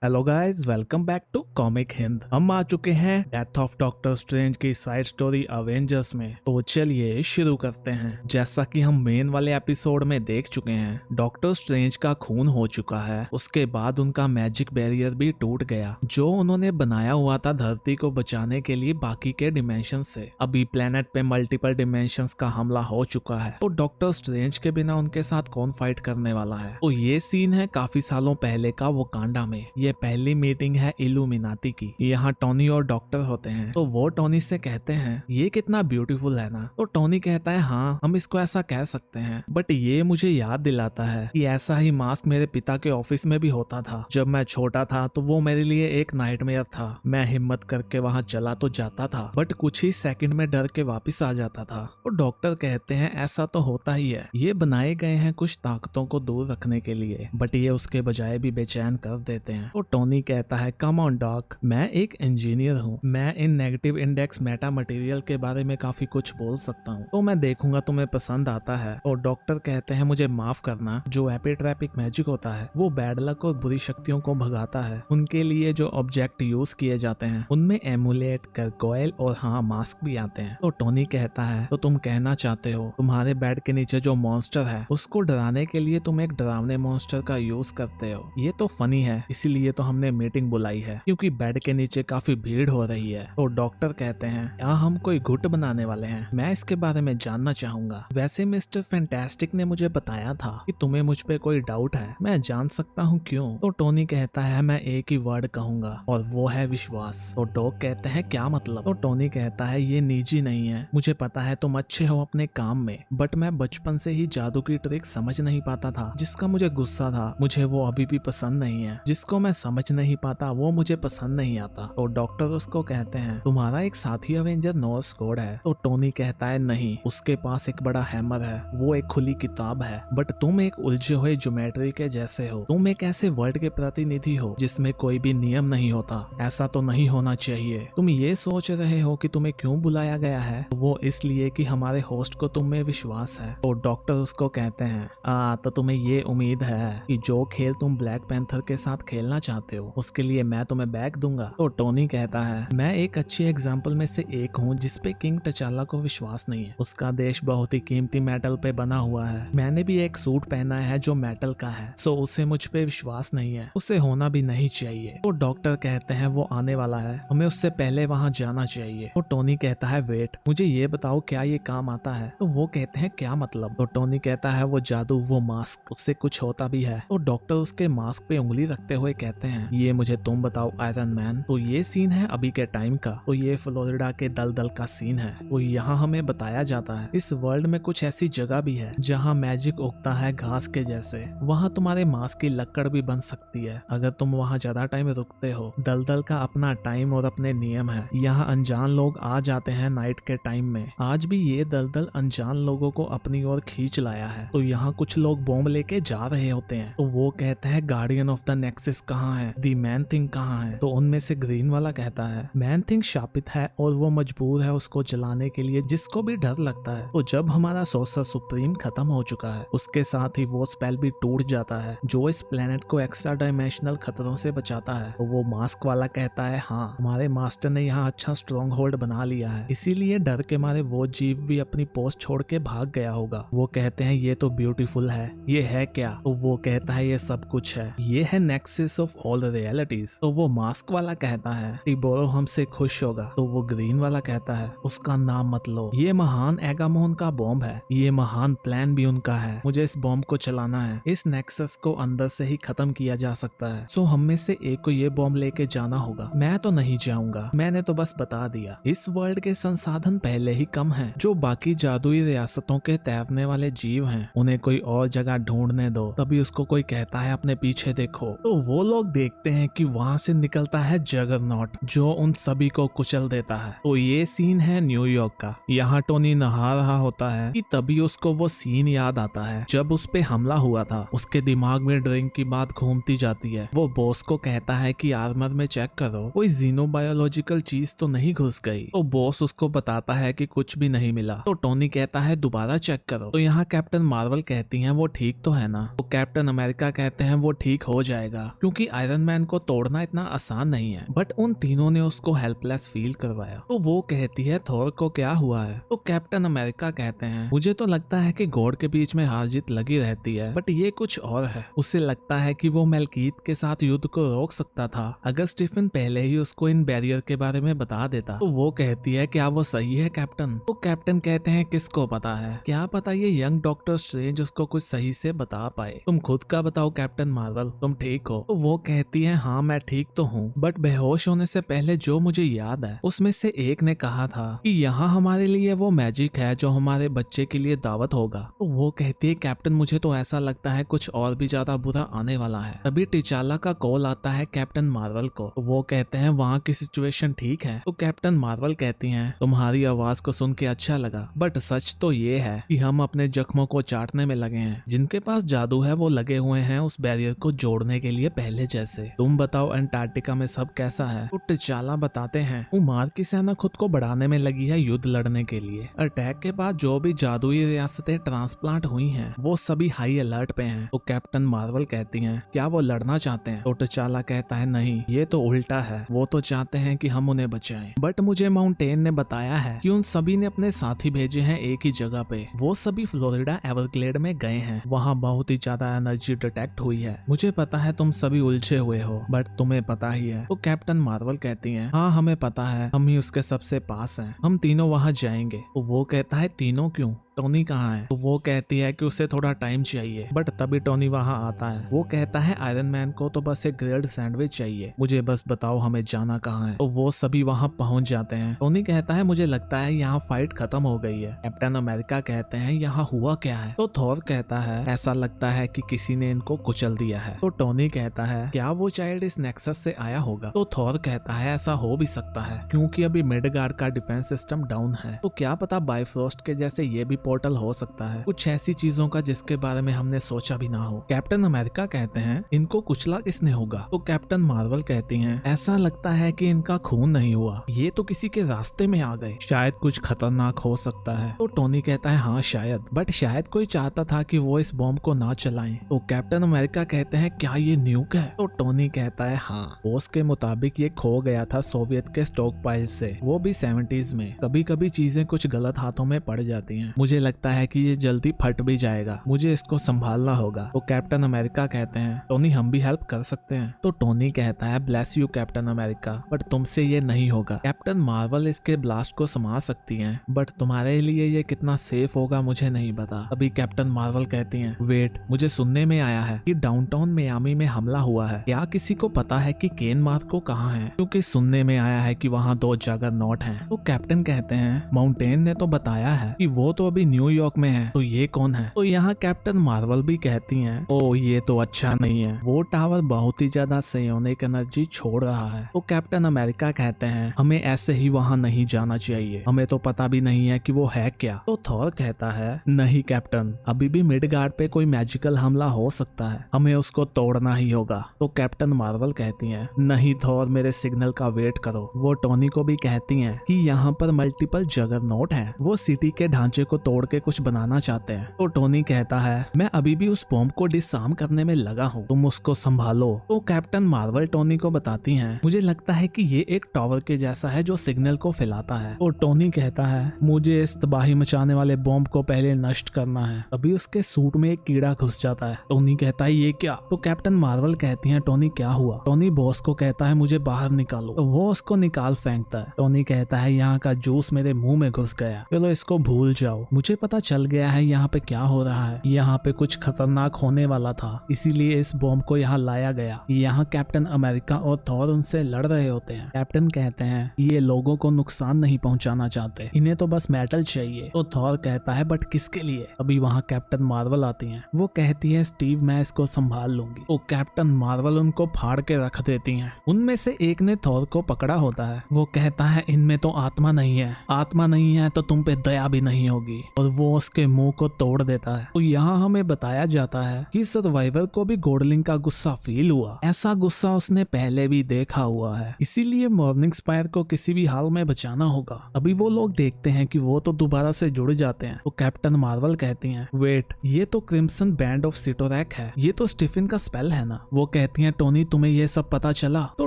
Hello guys, welcome back to comic Hind. हम आ चुके हैं डेथ ऑफ डॉक्टर स्ट्रेंज की साइड स्टोरी अवेंजर्स में। तो चलिए शुरू करते हैं। जैसा कि हम मेन वाले एपिसोड में देख चुके हैं, डॉक्टर स्ट्रेंज का खून हो चुका है। उसके बाद उनका मैजिक बैरियर भी टूट गया जो उन्होंने बनाया हुआ था धरती को बचाने के लिए बाकी के डिमेंशन से। अभी प्लेनेट पे मल्टीपल डिमेंशंस का हमला हो चुका है, तो डॉक्टर स्ट्रेंज के बिना उनके साथ कौन फाइट करने वाला है। तो ये सीन है काफी सालों पहले का वकांडा में। ये पहली मीटिंग है इल्यूमिनाती की। यहाँ टोनी और डॉक्टर होते हैं, तो वो टोनी से कहते हैं ये कितना ब्यूटीफुल है ना। तो टोनी कहता है हाँ, हम इसको ऐसा कह सकते हैं, बट ये मुझे याद दिलाता है कि ऐसा ही मास्क मेरे पिता के ऑफिस में भी होता था। जब मैं छोटा था तो वो मेरे लिए एक नाइटमेयर था। मैं हिम्मत करके वहाँ चला तो जाता था, बट कुछ ही सेकंड में डर के वापस आ जाता था। तो डॉक्टर कहते हैं ऐसा तो होता ही है, ये बनाए गए हैं कुछ ताकतों को दूर रखने के लिए, बट ये उसके बजाय भी बेचैन कर देते हैं। तो टोनी कहता है कम ऑन डॉक, मैं एक इंजीनियर हूँ, मैं इन नेगेटिव इंडेक्स मेटा मटेरियल के बारे में काफी कुछ बोल सकता हूँ, तो मैं देखूंगा तुम्हें पसंद आता है। और डॉक्टर कहते हैं मुझे माफ करना, जो एपिट्रैपिक मैजिक होता है वो बैड लक और बुरी शक्तियों को भगाता है। उनके लिए जो ऑब्जेक्ट यूज किए जाते हैं उनमें एमुलेट, gargoyle और हाँ मास्क भी आते हैं। तो टोनी कहता है तो तुम कहना चाहते हो तुम्हारे बेड के नीचे जो मॉन्स्टर है उसको डराने के लिए तुम एक डरावने मॉन्स्टर का यूज करते हो। ये तो फनी है, इसीलिए तो हमने मीटिंग बुलाई है, क्योंकि बेड के नीचे काफी भीड़ हो रही है। तो डॉक्टर कहते हैं यहाँ हम कोई गुट बनाने वाले हैं, मैं इसके बारे में जानना चाहूंगा। वैसे मिस्टर फैंटास्टिक ने मुझे बताया था कि तुम्हें मुझ पे कोई डाउट है, मैं जान सकता हूँ क्यों। तो टोनी कहता है मैं एक ही वर्ड कहूंगा और वो है विश्वास। तो डॉग कहते हैं क्या मतलब। तो टोनी कहता है ये निजी नहीं है, मुझे पता है तुम अच्छे हो अपने काम में, बट मैं बचपन से ही जादू की ट्रिक समझ नहीं पाता था। जिसका मुझे गुस्सा था मुझे वो अभी भी पसंद नहीं है, जिसको मैं समझ नहीं पाता वो मुझे पसंद नहीं आता। तो डॉक्टर उसको कहते हैं तुम्हारा एक साथी अवेंजर नॉर्स कोड है। तो टोनी कहता है नहीं, उसके पास एक बड़ा हैमर है, वो एक खुली किताब है, बट तुम एक उलझे हुए ज्योमेट्री के जैसे हो। तुम एक ऐसे वर्ल्ड के प्रतिनिधि हो जिसमें कोई भी नियम नहीं होता, ऐसा तो नहीं होना चाहिए। तुम ये सोच रहे हो कि तुम्हें क्यों बुलाया गया है, वो इसलिए कि हमारे होस्ट को तुम में विश्वास है। तो डॉक्टर उसको कहते हैं तो तुम्हें ये उम्मीद है कि जो खेल तुम ब्लैक पैंथर के साथ खेलना चाहते हो उसके लिए मैं तुम्हें बैक दूंगा। तो टोनी कहता है मैं एक अच्छी एग्जाम्पल में से एक हूँ जिसपे किंग टचाला को विश्वास नहीं है। उसका देश बहुत ही कीमती मेटल पे बना हुआ है, मैंने भी एक सूट पहना है जो मेटल का है, सो उसे मुझ पे विश्वास नहीं है, उसे होना भी नहीं चाहिए। तो डॉक्टर कहते हैं वो आने वाला है, हमें उससे पहले वहाँ जाना चाहिए। तो टोनी कहता है वेट, मुझे ये बताओ क्या ये काम आता है। तो वो कहते हैं क्या मतलब। तो टोनी कहता है वो जादू, वो मास्क, उससे कुछ होता भी है। तो डॉक्टर उसके मास्क पे उंगली रखते हुए कहते हैं ये मुझे तुम बताओ आयरन मैन। तो ये सीन है अभी के टाइम का। तो ये फ्लोरिडा के दलदल का सीन है। तो यहाँ हमें बताया जाता है इस वर्ल्ड में कुछ ऐसी जगह भी है जहाँ मैजिक उगता है घास के जैसे। वहाँ तुम्हारे मास्क की लकड़ भी बन सकती है अगर तुम वहाँ ज्यादा टाइम रुकते हो। दलदल का अपना टाइम और अपने नियम है। यहाँ अनजान लोग आ जाते हैं नाइट के टाइम में। आज भी ये दलदल अनजान लोगों को अपनी ओर खींच लाया है। तो यहाँ कुछ लोग बॉम्ब लेके जा रहे होते हैं। तो वो कहते हैं गार्डियन ऑफ द नेक्सस कहाँ है, दी मैन थिंग कहाँ है। तो उनमें से ग्रीन वाला कहता है मैन थिंग शापित है और वो मजबूर है उसको जलाने के लिए, जिसको भी डर लगता है। तो जब हमारा सोर्सर सुप्रीम खत्म हो चुका है उसके साथ ही वो स्पेल भी टूट जाता है जो इस प्लेनेट को एक्स्ट्रा डायमेंशनल खतरों से बचाता है। तो वो मास्क वाला कहता है हाँ, हमारे मास्टर ने यहाँ अच्छा स्ट्रॉन्ग होल्ड बना लिया है, इसीलिए डर के मारे वो जीव भी अपनी पोस्ट छोड़ के भाग गया होगा। वो कहते हैं ये तो ब्यूटीफुल है, ये है क्या। तो वो कहता है ये सब कुछ है, ये है नेक्सस ऑफ ऑल रियलिटीज। तो वो मास्क वाला कहता है टिबोरो हमसे खुश होगा। तो वो ग्रीन वाला कहता है उसका नाम मत लो, ये महान एगामोन का बॉम्ब है, ये महान प्लान भी उनका है, मुझे इस बॉम्ब को चलाना है, इस नेक्सस को अंदर से ही खत्म किया जा सकता है। सो हम में से एक को ये बॉम्ब लेके जाना होगा। मैं तो नहीं जाऊंगा, मैंने तो बस बता दिया। इस वर्ल्ड के संसाधन पहले ही कम हैं, जो बाकी जादुई रियासतों के तैरने वाले जीव हैं उन्हें कोई और जगह ढूंढने दो। तभी उसको कोई कहता है अपने पीछे देखो। तो वो लोग देखते हैं कि वहां से निकलता है जगरनॉट जो उन सभी को कुचल देता है। तो ये सीन है न्यूयॉर्क का। यहाँ टोनी नहा रहा होता है कि तभी उसको वो सीन याद आता है जब उस पे हमला हुआ था। उसके दिमाग में ड्रिंक की बात घूमती जाती है। वो बॉस को कहता है कि आर्मर में चेक करो कोई जीनोबायोलॉजिकल चीज तो नहीं घुस गई। तो बॉस उसको बताता है कि कुछ भी नहीं मिला। तो टोनी कहता है दोबारा चेक करो। तो यहाँ कैप्टन मार्वल कहती हैं वो ठीक तो है ना। तो कैप्टन अमेरिका कहते हैं वो ठीक हो जाएगा क्योंकि आयरन मैन को तोड़ना इतना आसान नहीं है, बट उन तीनों ने उसको हेल्पलेस फील करवाया। तो वो कहती है थॉर को क्या हुआ है? तो कैप्टन अमेरिका कहते हैं मुझे तो लगता है कि गॉड के बीच में हार जीत लगी रहती है, बट ये कुछ और है। उसे लगता है कि वो मेलकीत के साथ युद्ध को रोक सकता था अगर स्टीफन पहले ही उसको इन बैरियर के बारे में बता देता। तो वो कहती है क्या वो सही है कैप्टन? तो कैप्टन कहते हैं किसको पता है, क्या पता ये यंग डॉक्टर स्ट्रेंज उसको कुछ सही से बता पाए। तुम खुद का बताओ कैप्टन मार्वल, तुम ठीक हो? तो वो कहती है हाँ मैं ठीक तो हूँ, बट बेहोश होने से पहले जो मुझे याद है उसमें से एक ने कहा था कि यहाँ हमारे लिए वो मैजिक है जो हमारे बच्चे के लिए दावत होगा। तो वो कहती है कैप्टन मुझे तो ऐसा लगता है कुछ और भी ज्यादा बुरा आने वाला है। तभी टिचाला का कॉल आता है कैप्टन मार्वल को। तो वो कहते हैं वहाँ की सिचुएशन ठीक है? तो कैप्टन मार्वल कहती हैं तुम्हारी आवाज को सुन के अच्छा लगा, बट सच तो ये है कि हम अपने जख्मों को चाटने में लगे हैं। जिनके पास जादू है वो लगे हुए हैं उस बैरियर को जोड़ने के लिए पहले जैसे। तुम बताओ अंटार्कटिका में सब कैसा है? तो टिचाला बताते हैं उमार की सेना खुद को बढ़ाने में लगी है युद्ध लड़ने के लिए। अटैक के बाद जो भी जादुई रियासतें ट्रांसप्लांट हुई हैं वो सभी हाई अलर्ट पे हैं। तो कैप्टन मार्वल कहती हैं क्या वो लड़ना चाहते हैं? तो टिचाला कहता है नहीं, ये तो उल्टा है, वो तो चाहते हैं कि हम उन्हें बचाएं। बट मुझे माउंटेन ने बताया है कि उन सभी ने अपने साथी भेजे हैं एक ही जगह पे। वो सभी फ्लोरिडा एवरग्लेड में गए हैं, वहाँ बहुत ही ज्यादा एनर्जी डिटेक्ट हुई है। मुझे पता है तुम सभी उलझे हुए हो, बट तुम्हें पता ही है। तो कैप्टन मार्वल कहती हैं हाँ हमें पता है, हम ही उसके सबसे पास हैं, हम तीनों वहाँ जाएंगे। तो वो कहता है तीनों क्यों? टोनी कहाँ है? तो वो कहती है कि उसे थोड़ा टाइम चाहिए, बट तभी टोनी वहाँ आता है। वो कहता है आयरन मैन को तो बस एक ग्रिल्ड सैंडविच चाहिए, मुझे बस बताओ हमें जाना कहाँ है। तो वो सभी वहाँ पहुँच जाते हैं। टोनी कहता है मुझे लगता है यहाँ फाइट खत्म हो गई है। कैप्टन अमेरिका कहते हैं यहाँ हुआ क्या है? तो थॉर कहता है ऐसा लगता है कि किसी ने इनको कुचल दिया है। तो टोनी कहता है क्या वो चाइल्ड इस नेक्सस से आया होगा? तो थॉर कहता है ऐसा हो भी सकता है क्योंकि अभी मिडगार्ड का डिफेंस सिस्टम डाउन है, तो क्या पता बायफ्रोस्ट के जैसे ये भी पोर्टल हो सकता है, कुछ ऐसी चीजों का जिसके बारे में हमने सोचा भी ना हो। कैप्टन अमेरिका कहते हैं इनको कुचला किसने होगा? तो कैप्टन मार्वल कहती हैं ऐसा लगता है कि इनका खून नहीं हुआ, ये तो किसी के रास्ते में आ गए, शायद कुछ खतरनाक हो सकता है। तो टोनी कहता है हाँ शायद, बट शायद कोई चाहता था कि वो इस बॉम्ब को ना चलाएं। तो कैप्टन अमेरिका कहते हैं क्या ये न्यूक है? तो टोनी कहता है हाँ, बोस के मुताबिक ये खो गया था सोवियत के स्टॉक पाइल से, वो भी 70s में। कभी कभी चीजें कुछ गलत हाथों में पड़ जाती हैं, मुझे लगता है कि ये जल्दी फट भी जाएगा, मुझे इसको संभालना होगा। तो कैप्टन अमेरिका कहते हैं टोनी हम भी हेल्प कर सकते हैं। तो टोनी कहता है bless you captain America, but तुमसे ये नहीं होगा। कैप्टन मार्वल इसके ब्लास्ट को संभाल सकती हैं, बट तुम्हारे लिए ये कितना सेफ होगा मुझे नहीं पता। अभी कैप्टन मार्वल कहती हैं वेट, मुझे सुनने में आया है कि डाउनटाउन मियामी में हमला हुआ है, क्या किसी को पता है कि केन मार्को कहाँ है? क्योंकि सुनने में आया है कि वहाँ 2 जगरनॉट हैं। तो कैप्टन कहते हैं माउंटेन ने तो बताया है कि वो तो अभी न्यूयॉर्क में है, तो ये कौन है? तो यहाँ कैप्टन मार्वल भी कहती हैं ओ ये तो अच्छा नहीं है, वो टावर बहुत ही ज्यादा सायोनिक एनर्जी छोड़ रहा है। तो कैप्टन अमेरिका कहते हैं हमें ऐसे ही वहाँ नहीं जाना चाहिए, हमें तो पता भी नहीं है कि वो है क्या। तो थॉर कहता है नहीं कैप्टन, अभी भी मिडगार्ड पे कोई मैजिकल हमला हो सकता है, हमें उसको तोड़ना ही होगा। तो कैप्टन मार्वल कहती हैं नहीं थॉर, मेरे सिग्नल का वेट करो। वो टोनी को भी कहती हैं कि यहाँ पर मल्टीपल जगरनॉट है, वो सिटी के ढांचे को तोड़ के कुछ बनाना चाहते हैं। तो टोनी कहता है मैं अभी भी उस बॉम्ब को डिसआर्म करने में लगा हूँ, तुम उसको संभालो। तो कैप्टन मार्वल टोनी को बताती हैं मुझे लगता है कि ये एक टावर के जैसा है जो सिग्नल को फैलाता है। तो टोनी कहता है मुझे इस तबाही मचाने वाले बॉम्ब को पहले नष्ट करना है। अभी उसके सूट में एक कीड़ा घुस जाता है। टोनी कहता है ये क्या? तो कैप्टन मार्वल कहती हैं टोनी क्या हुआ? टोनी बॉस को कहता है मुझे बाहर निकालो। तो वो उसको निकाल फेंकता है। टोनी कहता है यहाँ का जूस मेरे मुंह में घुस गया, चलो इसको भूल जाओ, मुझे पता चल गया है यहाँ पे क्या हो रहा है, यहाँ पे कुछ खतरनाक होने वाला था, इसीलिए इस बॉम्ब को यहाँ लाया गया। यहाँ कैप्टन अमेरिका और थॉर उनसे लड़ रहे होते हैं। कैप्टन कहते हैं ये लोगों को नुकसान नहीं पहुंचाना चाहते, इन्हें तो बस मेटल चाहिए। तो थॉर कहता है बट किसके लिए? अभी वहाँ कैप्टन मार्वल आती हैं, वो कहती है स्टीव मैं इसको संभाल लूंगी। तो कैप्टन मार्वल उनको फाड़ के रख देती हैं। उनमें से एक ने थॉर को पकड़ा होता है, वो कहता है इनमें तो आत्मा नहीं है, आत्मा नहीं है तो तुम पे दया भी नहीं होगी। और वो उसके मुंह को तोड़ देता है। तो यहाँ हमें बताया जाता है कि सर्वाइवर को भी गोडलिंग का गुस्सा फील हुआ। ऐसा गुस्सा उसने पहले भी देखा हुआ है, इसीलिए मॉर्निंग स्पायर को किसी भी हाल में बचाना होगा। अभी वो लोग देखते हैं कि वो तो दोबारा से जुड़ जाते हैं। तो कैप्टन मार्वल कहती हैं, वेट, ये तो क्रिम्सन बैंड ऑफ सिटोरैक है, ये तो स्टीफन का स्पेल है ना। वो कहती हैं, टोनी तुम्हें ये सब पता चला? तो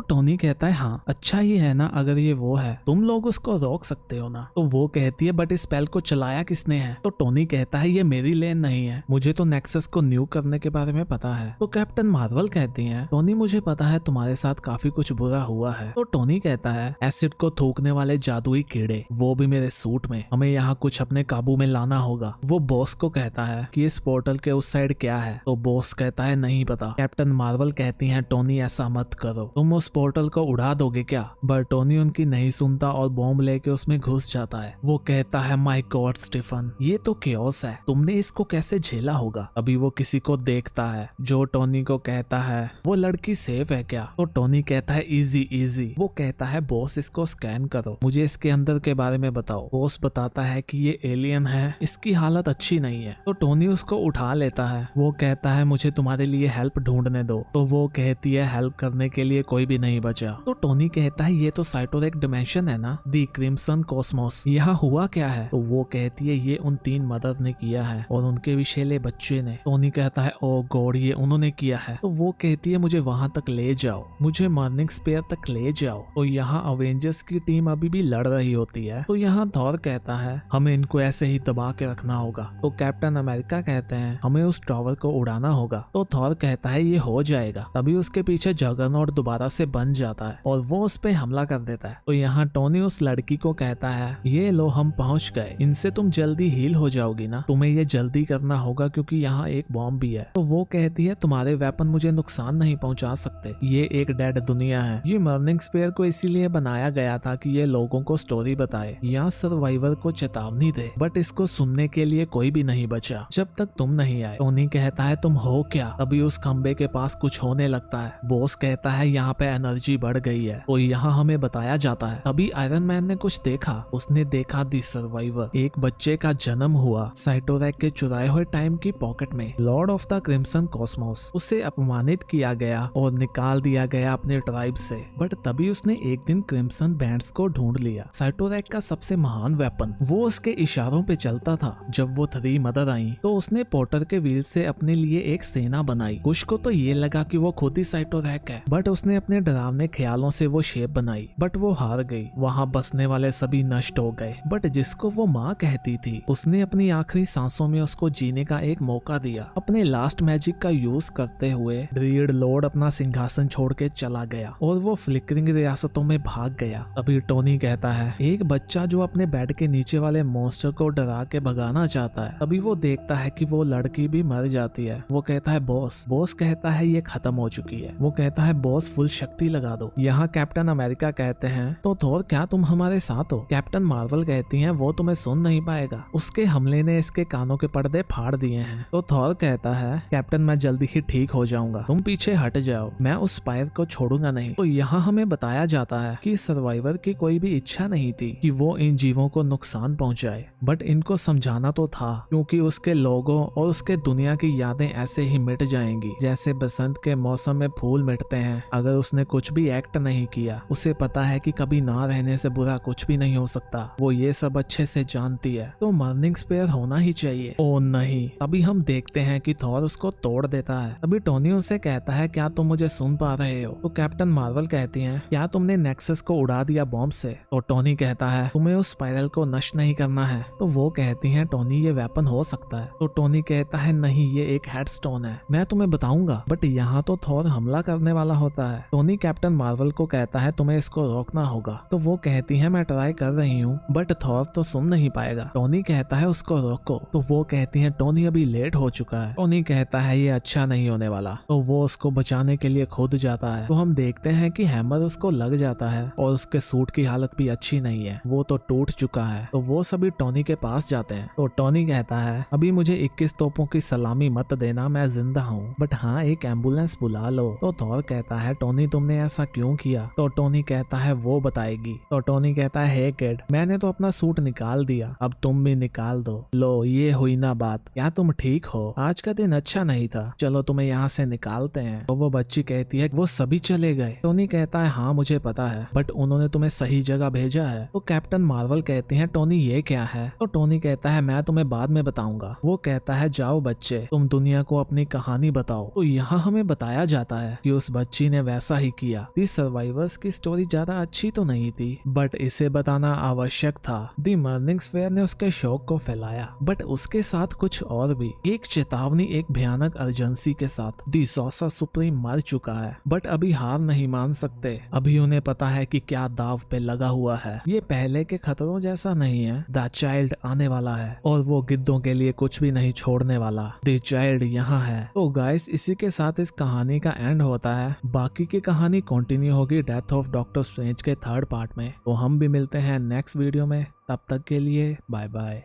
टोनी कहता है, हाँ अच्छा ही है ना, अगर ये वो है तुम लोग उसको रोक सकते हो ना। तो वो कहती है, बट इस स्पेल को चलाया किसने है? तो टोनी कहता है, ये मेरी लेन नहीं है, मुझे तो नेक्सस को न्यू करने के बारे में पता है। तो कैप्टन मार्वल कहती है, टोनी मुझे पता है तुम्हारे साथ काफी कुछ बुरा हुआ है। तो टोनी कहता है, एसिड को थूकने वाले जादुई कीड़े, वो भी मेरे सूट में, हमें यहाँ कुछ अपने काबू में लाना होगा। वो बॉस को कहता है कि इस पोर्टल के उस साइड क्या है? तो बॉस कहता है, नहीं पता। कैप्टन मार्वल कहती है, टोनी ऐसा मत करो, तुम उस पोर्टल को उड़ा दोगे क्या? बट टोनी उनकी नहीं सुनता और बॉम्ब लेके उसमें घुस जाता है। वो कहता है, माय गॉड स्टीफन, ये तो केओस है, तुमने इसको कैसे झेला होगा? अभी वो किसी को देखता है जो टोनी को कहता है, वो लड़की सेफ है क्या? तो टोनी कहता है, इजी इजी। वो कहता है, बॉस इसको स्कैन करो, मुझे इसके अंदर के बारे में बताओ। बॉस बताता है कि ये एलियन है, इसकी हालत अच्छी नहीं है। तो टोनी उसको उठा लेता है। वो कहता है, मुझे तुम्हारे लिए हेल्प ढूंढने दो। तो वो कहती है, हेल्प करने के लिए कोई भी नहीं बचा। तो टोनी कहता है, ये तो साइटोरेक डिमेंशन है ना, दी क्रिम्सन कॉस्मोस, यहाँ हुआ क्या है? तो वो कहती है, ये उन 3 मदर ने किया है और उनके विशेले बच्चे ने। टोनी कहता है, ओ गॉड, ये उन्होंने किया है। तो वो कहती है, मुझे वहां तक ले जाओ, मुझे मॉर्निंग स्पेयर तक ले जाओ। तो यहाँ अवेंजर्स की टीम अभी भी लड़ रही होती है। तो यहाँ थॉर कहता है, हमें इनको ऐसे ही दबा के रखना होगा। तो कैप्टन अमेरिका कहते हैं, हमें उस टावर को उड़ाना होगा। तो थॉर कहता है, ये हो जाएगा। तभी उसके पीछे जगरनॉट दोबारा से बन जाता है और वो उस पे हमला कर देता है। तो यहाँ टोनी उस लड़की को कहता है, ये लो हम पहुंच गए, इनसे तुम जल्दी हील हो जाओगी ना, तुम्हें ये जल्दी करना होगा क्योंकि यहाँ एक बॉम्ब भी है। तो वो कहती है, तुम्हारे वेपन मुझे नुकसान नहीं पहुंचा सकते, ये एक डेड दुनिया है। ये मॉर्निंग स्पेयर को इसीलिए बनाया गया था कि ये लोगों को स्टोरी बताए या सर्वाइवर को चेतावनी दे, बट इसको सुनने के लिए कोई भी नहीं बचा जब तक तुम नहीं आए। टोनी कहता है, तुम हो क्या? तभी उस खंबे के पास कुछ होने लगता है। बॉस कहता है, यहाँ पे एनर्जी बढ़ गई है। तो यहाँ हमें बताया जाता है, तभी आयरन मैन ने कुछ देखा। उसने देखा दी सर्वाइवर, एक बच्चे का जन्म हुआ साइटोरैक के चुराए हुए टाइम की पॉकेट में। Lord of the crimson Cosmos, उसे अपमानित किया गया और निकाल दिया गया अपने ट्राइब से। बट तभी उसने एक दिन क्रिम्सन बैंड्स को ढूंढ लिया, साइटोरैक का सबसे महान वेपन। वो उसके इशारों पे चलता था। जब वो 3 मदर आई तो उसने पोर्टर के व्हील से अपने लिए एक सेना बनाई। कुश को तो ये लगा कि वो खुद ही साइटोरैक है, बट उसने अपने डरावने ख्यालों से वो शेप बनाई, बट वो हार गई। वहाँ बसने वाले सभी नष्ट हो गए। बट जिसको वो माँ कहती थी, उसने अपनी आखिरी सांसों में उसको जीने का एक मौका दिया। अपने लास्ट मैजिक का यूज करते हुए ड्रीड लॉर्ड अपना सिंहासन छोड़ के चला गया और वो फ्लिकरिंग रियासतों में भाग गया। अभी टोनी कहता है, एक बच्चा जो अपने बेड के नीचे वाले मॉन्स्टर को डरा के भगाना चाहता है। अभी वो देखता है कि वो लड़की भी मर जाती है। वो कहता है, बॉस। बॉस कहता है, ये खत्म हो चुकी है। वो कहता है, बॉस फुल शक्ति लगा दो। यहाँ कैप्टन अमेरिका कहते हैं, तो थोर क्या तुम हमारे साथ हो? कैप्टन मार्वल कहती हैं, वो तुम्हें सुन नहीं पाएगा, उसके हमले ने इसके कानों के पर्दे फाड़ दिए हैं। तो थॉर कहता है, कैप्टन मैं जल्दी ही ठीक हो जाऊंगा, तुम पीछे हट जाओ, मैं उस स्पायर को छोड़ूंगा नहीं। तो यहाँ हमें बताया जाता है कि सर्वाइवर की कोई भी इच्छा नहीं थी कि वो इन जीवों को नुकसान पहुंचाए, बट इनको समझाना तो था क्योंकि उसके लोगों और उसके दुनिया की यादें ऐसे ही मिट जाएंगी जैसे बसंत के मौसम में फूल मिटते हैं। अगर उसने कुछ भी एक्ट नहीं किया, उसे पता है कि कभी ना रहने से बुरा कुछ भी नहीं हो सकता। वो ये सब अच्छे से जानती है, तो मॉर्निंग स्पेयर होना ही चाहिए। ओ नहीं। तभी हम देखते हैं कि थॉर उसको तोड़ देता है। तभी टोनी उसे कहता है, क्या तुम मुझे सुन पा रहे हो? तो कैप्टन मार्वल कहती हैं, क्या तुमने नेक्सस को उड़ा दिया बॉम्ब से? तो टोनी कहता है, तुम्हें उस स्पाइरल को नष्ट नहीं करना है। तो वो कहती हैं, टोनी ये वेपन हो सकता है। तो टोनी कहता है, नहीं ये एक हेडस्टोन है, मैं तुम्हें बताऊंगा। बट यहाँ तो थॉर हमला करने वाला होता है। टोनी कैप्टन मार्वल को कहता है, तुम्हें इसको रोकना होगा। तो वो कहती है, मैं ट्राई कर रही हूँ, बट थॉर तो सुन नहीं पाएगा। टोनी कहता है, उसको रोको। तो वो कहती है, टोनी अभी लेट हो चुका है। टोनी कहता है, ये अच्छा नहीं होने वाला। तो वो उसको बचाने के लिए खुद जाता है। तो हम देखते हैं कि हैमर उसको लग जाता है और उसके सूट की हालत भी अच्छी नहीं है, वो तो टूट चुका है। तो वो सभी टोनी के पास जाते हैं। तो टोनी कहता है, अभी मुझे 21 तोपों की सलामी मत देना, मैं जिंदा हूँ, बट हाँ एक एम्बुलेंस बुला लो। तो थॉर कहता है, टोनी तुमने ऐसा क्यों किया? तो टोनी कहता है, वो बताएगी। तो टोनी कहता है, हे किड, मैंने तो अपना सूट निकाल दिया, अब तुम तुम ही निकाल दो। लो ये हुई ना बात, क्या तुम ठीक हो? आज का दिन अच्छा नहीं था, चलो तुम्हें यहाँ से निकालते हैं। तो वो बच्ची कहती है वो सभी चले गए। टोनी कहता है हाँ मुझे पता है, बट उन्होंने तुम्हें सही जगह भेजा है। तो कैप्टन मार्वल कहती है टोनी ये क्या है? तो टोनी कहता है मैं तुम्हें बाद में बताऊंगा। वो कहता है जाओ बच्चे, तुम दुनिया को अपनी कहानी बताओ। तो यहाँ हमें बताया जाता है कि उस बच्ची ने वैसा ही किया। दी सर्वाइवर्स की स्टोरी ज्यादा अच्छी तो नहीं थी, बट इसे बताना आवश्यक था। दी मर्निंग्स फेयर ने उसके शौक को फैलाया, बट उसके साथ कुछ और भी। एक चेतावनी, एक भयानक अर्जेंसी के साथ दी सॉसा सुप्रीम मर चुका है, बट अभी हार नहीं मान सकते। अभी उन्हें पता है कि क्या दाव पे लगा हुआ है। ये पहले के खतरों जैसा नहीं है। द चाइल्ड आने वाला है और वो गिद्धों के लिए कुछ भी नहीं छोड़ने वाला। द चाइल्ड यहाँ है। तो गाइस इसी के साथ इस कहानी का एंड होता है। बाकी की कहानी कंटिन्यू होगी डेथ ऑफ डॉक्टर स्ट्रेंज के 3rd पार्ट में। तो हम भी मिलते हैं नेक्स्ट वीडियो में, तब तक के लिए बाय बाय।